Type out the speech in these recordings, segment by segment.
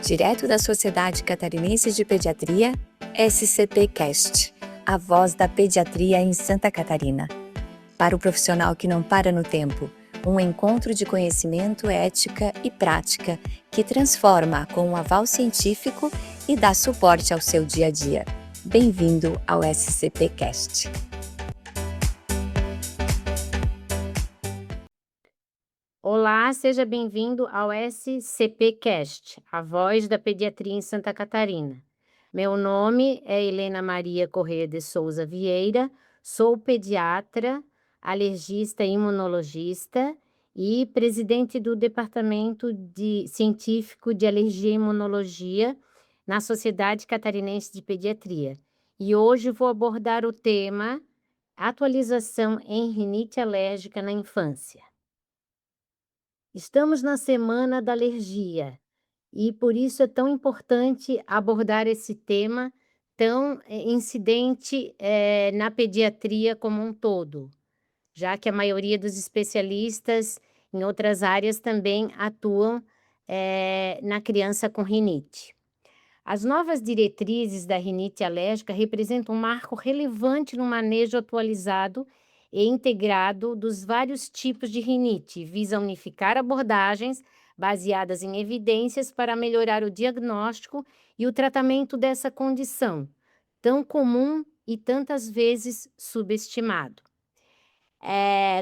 Direto da Sociedade Catarinense de Pediatria, SCPcast, a voz da pediatria em Santa Catarina. Para o profissional que não para no tempo, um encontro de conhecimento, ética e prática que transforma com um aval científico e dá suporte ao seu dia a dia. Bem-vindo ao SCPcast. Olá, seja bem-vindo ao SCPcast, a voz da pediatria em Santa Catarina. Meu nome é Helena Maria Corrêa de Souza Vieira, sou pediatra, alergista e imunologista e presidente do Departamento Científico de Alergia e Imunologia na Sociedade Catarinense de Pediatria. E hoje vou abordar o tema atualização em rinite alérgica na infância. Estamos na semana da alergia e por isso é tão importante abordar esse tema tão incidente na pediatria como um todo, já que a maioria dos especialistas em outras áreas também atuam na criança com rinite. As novas diretrizes da rinite alérgica representam um marco relevante no manejo atualizado e integrado dos vários tipos de rinite, e visa unificar abordagens baseadas em evidências para melhorar o diagnóstico e o tratamento dessa condição, tão comum e tantas vezes subestimado.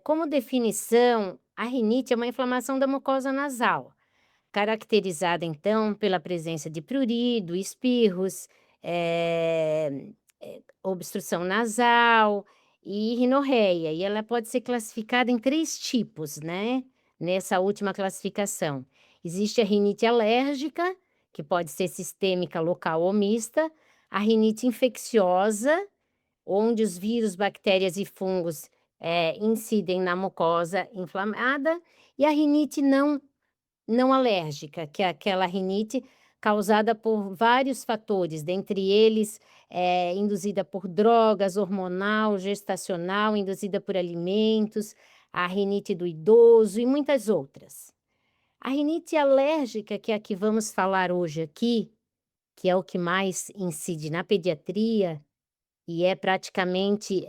Como definição, a rinite é uma inflamação da mucosa nasal, caracterizada, então, pela presença de prurido, espirros, obstrução nasal e rinorreia. E ela pode ser classificada em 3 tipos, né, nessa última classificação. Existe a rinite alérgica, que pode ser sistêmica, local ou mista, a rinite infecciosa, onde os vírus, bactérias e fungos incidem na mucosa inflamada, e a rinite não alérgica, que é aquela rinite causada por vários fatores, dentre eles, induzida por drogas, hormonal, gestacional, induzida por alimentos, a rinite do idoso e muitas outras. A rinite alérgica, que é a que vamos falar hoje aqui, que é o que mais incide na pediatria, e é praticamente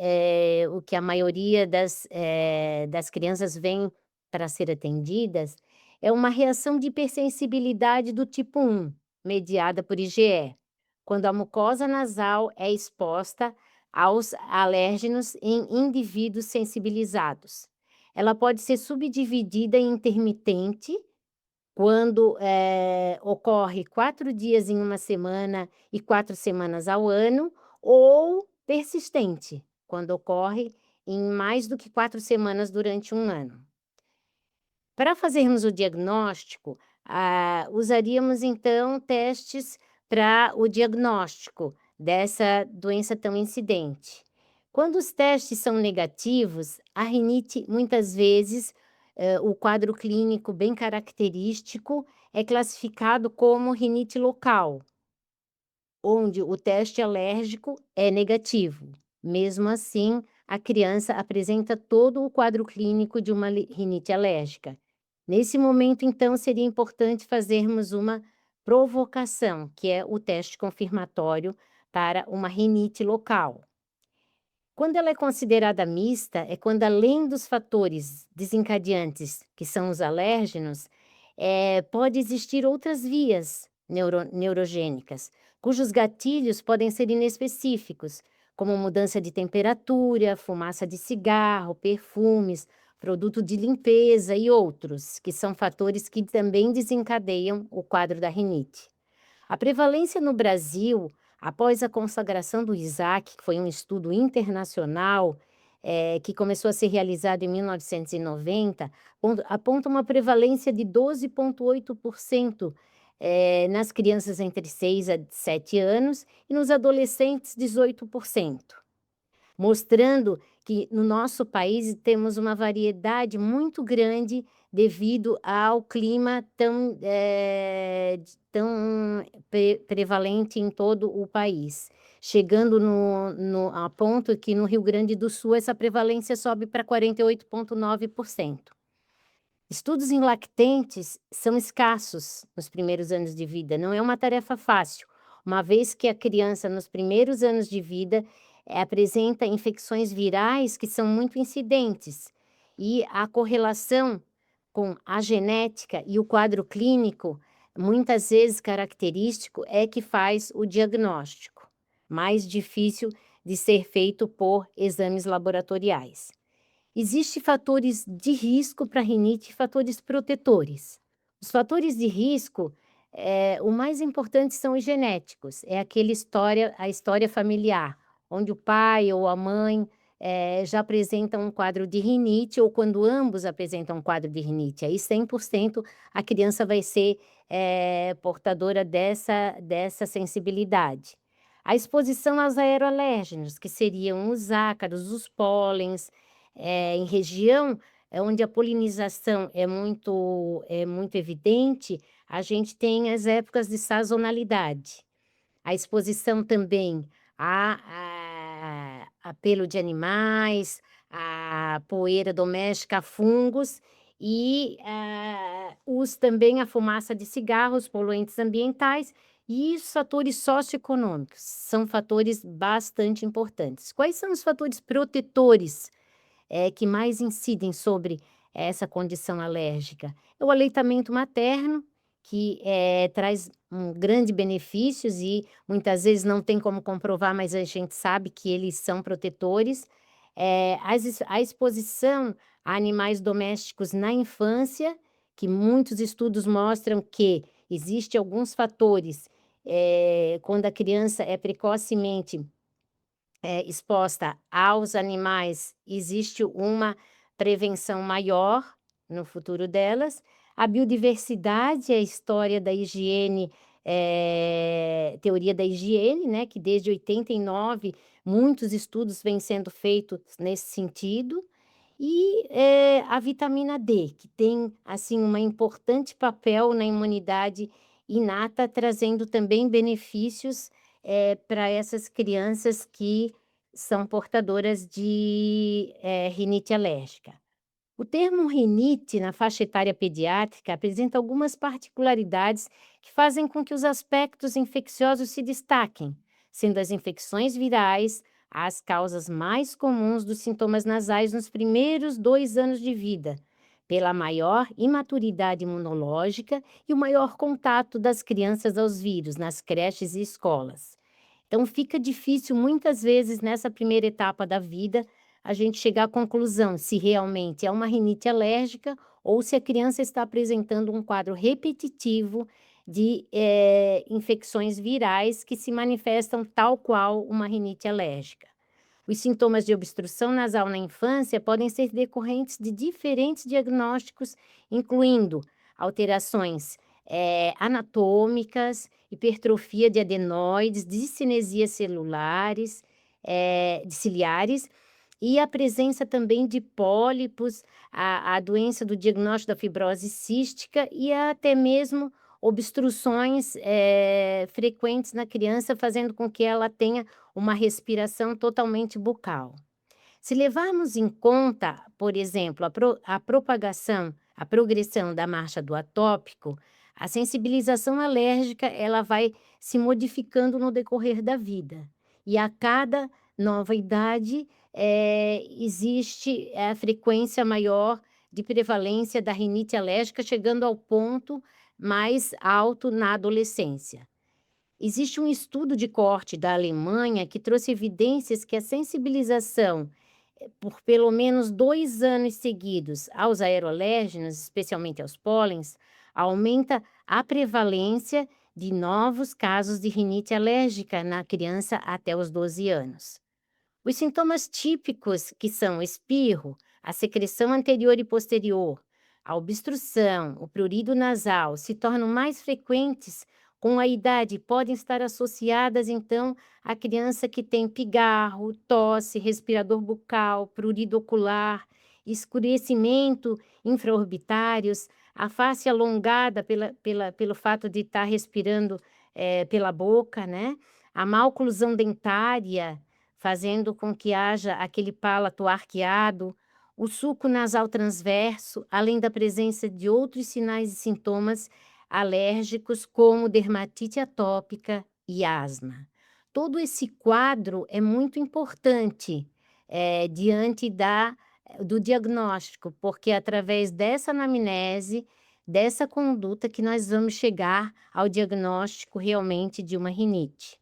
o que a maioria das crianças vem para ser atendidas, é uma reação de hipersensibilidade do tipo 1, mediada por IgE, quando a mucosa nasal é exposta aos alérgenos em indivíduos sensibilizados. Ela pode ser subdividida em intermitente, quando ocorre 4 dias em uma semana e 4 semanas ao ano, ou persistente, quando ocorre em mais do que 4 semanas durante um ano. Para fazermos o diagnóstico, usaríamos então testes para o diagnóstico dessa doença tão incidente. Quando os testes são negativos, a rinite muitas vezes, o quadro clínico bem característico é classificado como rinite local, onde o teste alérgico é negativo. Mesmo assim, a criança apresenta todo o quadro clínico de uma rinite alérgica. Nesse momento, então, seria importante fazermos uma provocação, que é o teste confirmatório para uma rinite local. Quando ela é considerada mista, é quando, além dos fatores desencadeantes, que são os alérgenos, pode existir outras vias neurogênicas, cujos gatilhos podem ser inespecíficos, como mudança de temperatura, fumaça de cigarro, perfumes, produto de limpeza e outros, que são fatores que também desencadeiam o quadro da rinite. A prevalência no Brasil, após a consagração do ISAC, que foi um estudo internacional, que começou a ser realizado em 1990, aponta uma prevalência de 12,8% nas crianças entre 6 a 7 anos e nos adolescentes 18%. Mostrando que no nosso país temos uma variedade muito grande devido ao clima tão prevalente em todo o país, chegando a ponto que no Rio Grande do Sul essa prevalência sobe para 48,9%. Estudos em lactentes são escassos nos primeiros anos de vida, não é uma tarefa fácil, uma vez que a criança, nos primeiros anos de vida, apresenta infecções virais que são muito incidentes, e a correlação com a genética e o quadro clínico, muitas vezes característico, é que faz o diagnóstico, mais difícil de ser feito por exames laboratoriais. Existem fatores de risco para rinite e fatores protetores. Os fatores de risco, o mais importante são os genéticos, é aquele a história familiar, onde o pai ou a mãe, já apresentam um quadro de rinite ou quando ambos apresentam um quadro de rinite, aí 100% a criança vai ser, portadora dessa sensibilidade. A exposição aos aeroalérgenos, que seriam os ácaros, os pólens, em região, onde a polinização é muito evidente, a gente tem as épocas de sazonalidade. A exposição também a pelo de animais, a poeira doméstica, a fungos e, também a fumaça de cigarros, poluentes ambientais e os fatores socioeconômicos, são fatores bastante importantes. Quais são os fatores protetores que mais incidem sobre essa condição alérgica? É o aleitamento materno, que, traz grande benefícios e muitas vezes não tem como comprovar, mas a gente sabe que eles são protetores. A exposição a animais domésticos na infância, que muitos estudos mostram que existe alguns fatores, quando a criança é precocemente exposta aos animais, existe uma prevenção maior no futuro delas. A biodiversidade é a história da higiene, teoria da higiene, né, que desde 89 muitos estudos vêm sendo feitos nesse sentido. E, a vitamina D, que tem, assim, uma importante papel na imunidade inata, trazendo também benefícios, para essas crianças que são portadoras de, rinite alérgica. O termo rinite na faixa etária pediátrica apresenta algumas particularidades que fazem com que os aspectos infecciosos se destaquem, sendo as infecções virais as causas mais comuns dos sintomas nasais nos primeiros 2 anos de vida, pela maior imaturidade imunológica e o maior contato das crianças aos vírus nas creches e escolas. Então fica difícil muitas vezes nessa primeira etapa da vida a gente chegar à conclusão se realmente é uma rinite alérgica ou se a criança está apresentando um quadro repetitivo de infecções virais que se manifestam tal qual uma rinite alérgica. Os sintomas de obstrução nasal na infância podem ser decorrentes de diferentes diagnósticos, incluindo alterações anatômicas, hipertrofia de adenoides, discinesias celulares, de ciliares, e a presença também de pólipos, a doença do diagnóstico da fibrose cística e até mesmo obstruções frequentes na criança, fazendo com que ela tenha uma respiração totalmente bucal. Se levarmos em conta, por exemplo, a propagação, a progressão da marcha do atópico, a sensibilização alérgica ela vai se modificando no decorrer da vida. E a cada nova idade, existe a frequência maior de prevalência da rinite alérgica, chegando ao ponto mais alto na adolescência. Existe um estudo de coorte da Alemanha que trouxe evidências que a sensibilização por pelo menos 2 anos seguidos aos aeroalérgenos, especialmente aos pólens, aumenta a prevalência de novos casos de rinite alérgica na criança até os 12 anos. Os sintomas típicos, que são o espirro, a secreção anterior e posterior, a obstrução, o prurido nasal, se tornam mais frequentes com a idade e podem estar associadas, então, à criança que tem pigarro, tosse, respirador bucal, prurido ocular, escurecimento infraorbitários, a face alongada pelo fato de estar respirando pela boca, né? A maloclusão dentária, fazendo com que haja aquele palato arqueado, o sulco nasal transverso, além da presença de outros sinais e sintomas alérgicos, como dermatite atópica e asma. Todo esse quadro é muito importante, diante do diagnóstico, porque é através dessa anamnese, dessa conduta que nós vamos chegar ao diagnóstico realmente de uma rinite.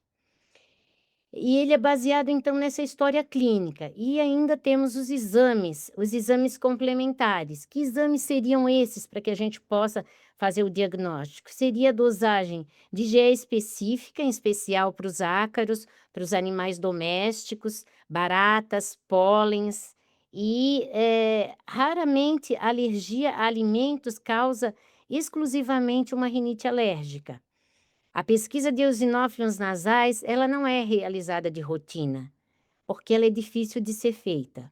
E ele é baseado então nessa história clínica. E ainda temos os exames complementares. Que exames seriam esses para que a gente possa fazer o diagnóstico? Seria a dosagem de IgE específica, em especial para os ácaros, para os animais domésticos, baratas, pólens. E raramente a alergia a alimentos causa exclusivamente uma rinite alérgica. A pesquisa de eosinófilos nasais, ela não é realizada de rotina, porque ela é difícil de ser feita.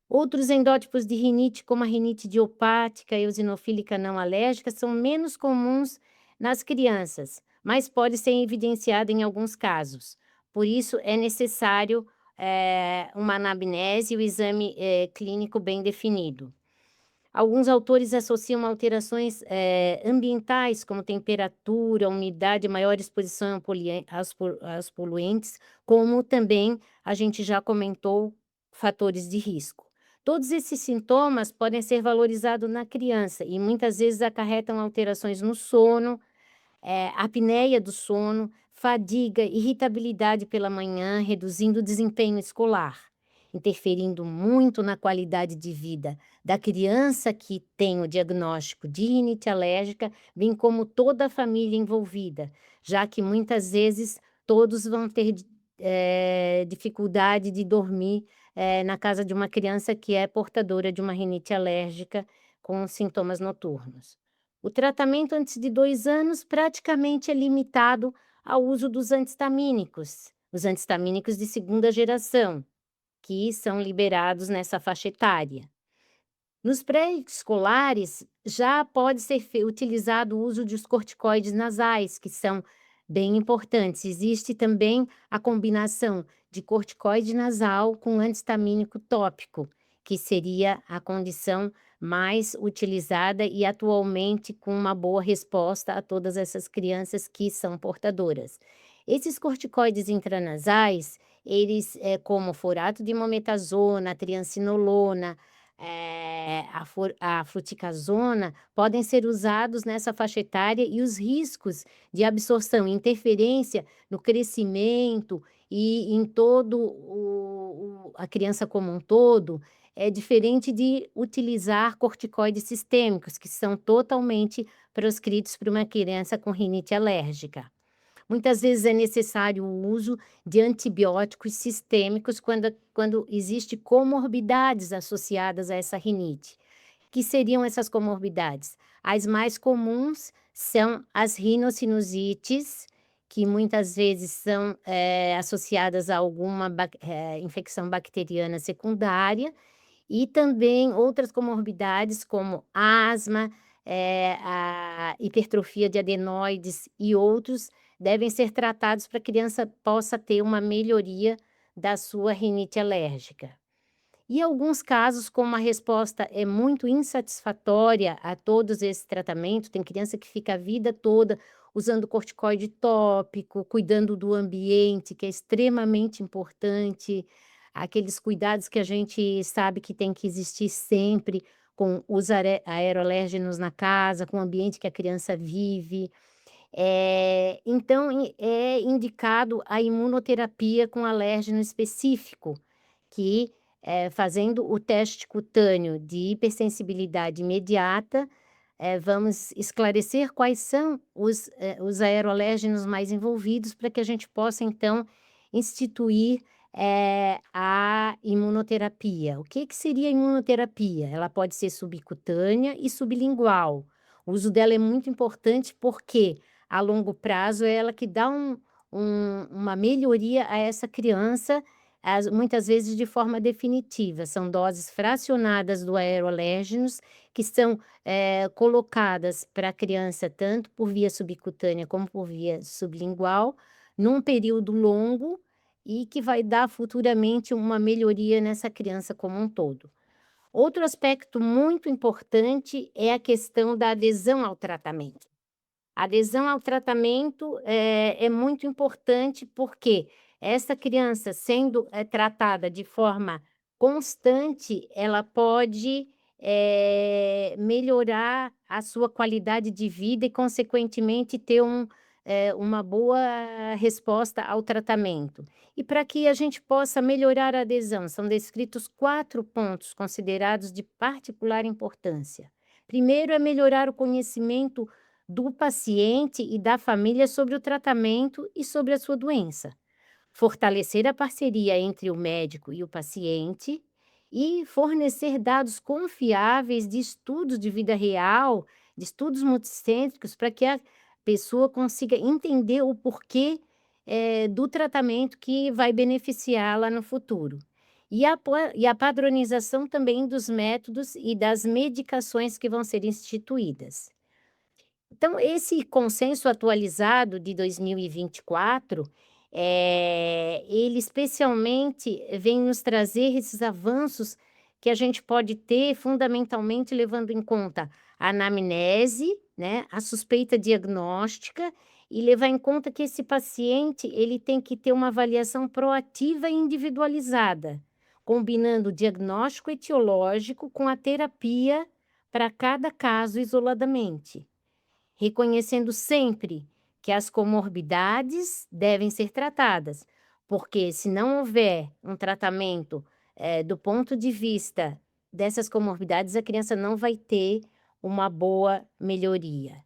Outros endótipos de rinite, como a rinite idiopática e eosinofílica não alérgica, são menos comuns nas crianças, mas pode ser evidenciada em alguns casos. Por isso, é necessário uma anamnese e o exame clínico bem definido. Alguns autores associam alterações, ambientais, como temperatura, umidade, maior exposição a aos poluentes, como também a gente já comentou, fatores de risco. Todos esses sintomas podem ser valorizados na criança e muitas vezes acarretam alterações no sono, apneia do sono, fadiga, irritabilidade pela manhã, reduzindo o desempenho escolar, interferindo muito na qualidade de vida da criança que tem o diagnóstico de rinite alérgica, bem como toda a família envolvida, já que muitas vezes todos vão ter dificuldade de dormir na casa de uma criança que é portadora de uma rinite alérgica com sintomas noturnos. O tratamento antes de 2 anos praticamente é limitado ao uso dos antistamínicos, os antistamínicos de segunda geração, que são liberados nessa faixa etária. Nos pré-escolares, já pode ser utilizado o uso dos corticoides nasais, que são bem importantes. Existe também a combinação de corticoide nasal com antistamínico tópico, que seria a condição mais utilizada e atualmente com uma boa resposta a todas essas crianças que são portadoras. Esses corticoides intranasais, eles, como furato de mometasona, triancinolona, a fluticasona, podem ser usados nessa faixa etária e os riscos de absorção e interferência no crescimento e em todo a criança como um todo, é diferente de utilizar corticoides sistêmicos, que são totalmente proscritos para uma criança com rinite alérgica. Muitas vezes é necessário o uso de antibióticos sistêmicos quando existe comorbidades associadas a essa rinite. Que seriam essas comorbidades? As mais comuns são as rinossinusites, que muitas vezes são, associadas a alguma infecção bacteriana secundária, e também outras comorbidades como asma, a hipertrofia de adenoides e outros devem ser tratados para a criança possa ter uma melhoria da sua rinite alérgica. E alguns casos, como a resposta é muito insatisfatória a todos esses tratamentos, tem criança que fica a vida toda usando corticoide tópico, cuidando do ambiente, que é extremamente importante, aqueles cuidados que a gente sabe que tem que existir sempre com os aeroalérgenos na casa, com o ambiente que a criança vive. Então é indicado a imunoterapia com alérgeno específico, que, fazendo o teste cutâneo de hipersensibilidade imediata, vamos esclarecer quais são os aeroalérgenos mais envolvidos para que a gente possa então instituir, a imunoterapia. O que que seria a imunoterapia? Ela pode ser subcutânea e sublingual. O uso dela é muito importante porque a longo prazo, é ela que dá uma melhoria a essa criança, muitas vezes de forma definitiva. São doses fracionadas do aeroalérgenos que são, colocadas para a criança tanto por via subcutânea como por via sublingual, num período longo e que vai dar futuramente uma melhoria nessa criança como um todo. Outro aspecto muito importante é a questão da adesão ao tratamento. A adesão ao tratamento é muito importante, porque essa criança sendo, tratada de forma constante, ela pode, melhorar a sua qualidade de vida e, consequentemente, ter uma boa resposta ao tratamento. E para que a gente possa melhorar a adesão, são descritos 4 pontos considerados de particular importância. Primeiro é melhorar o conhecimento do paciente e da família sobre o tratamento e sobre a sua doença. Fortalecer a parceria entre o médico e o paciente e fornecer dados confiáveis de estudos de vida real, de estudos multicêntricos, para que a pessoa consiga entender o porquê, do tratamento que vai beneficiá-la no futuro. E a padronização também dos métodos e das medicações que vão ser instituídas. Então, esse consenso atualizado de 2024, ele especialmente vem nos trazer esses avanços que a gente pode ter, fundamentalmente levando em conta a anamnese, né, a suspeita diagnóstica, e levar em conta que esse paciente ele tem que ter uma avaliação proativa e individualizada, combinando o diagnóstico etiológico com a terapia para cada caso isoladamente, reconhecendo sempre que as comorbidades devem ser tratadas, porque se não houver um tratamento, do ponto de vista dessas comorbidades, a criança não vai ter uma boa melhoria,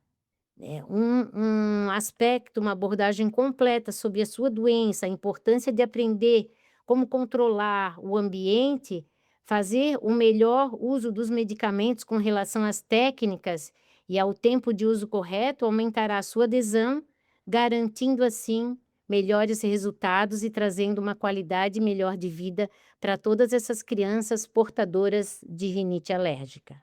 né. Um aspecto, uma abordagem completa sobre a sua doença, a importância de aprender como controlar o ambiente, fazer o melhor uso dos medicamentos com relação às técnicas e ao tempo de uso correto, aumentará a sua adesão, garantindo assim melhores resultados e trazendo uma qualidade melhor de vida para todas essas crianças portadoras de rinite alérgica.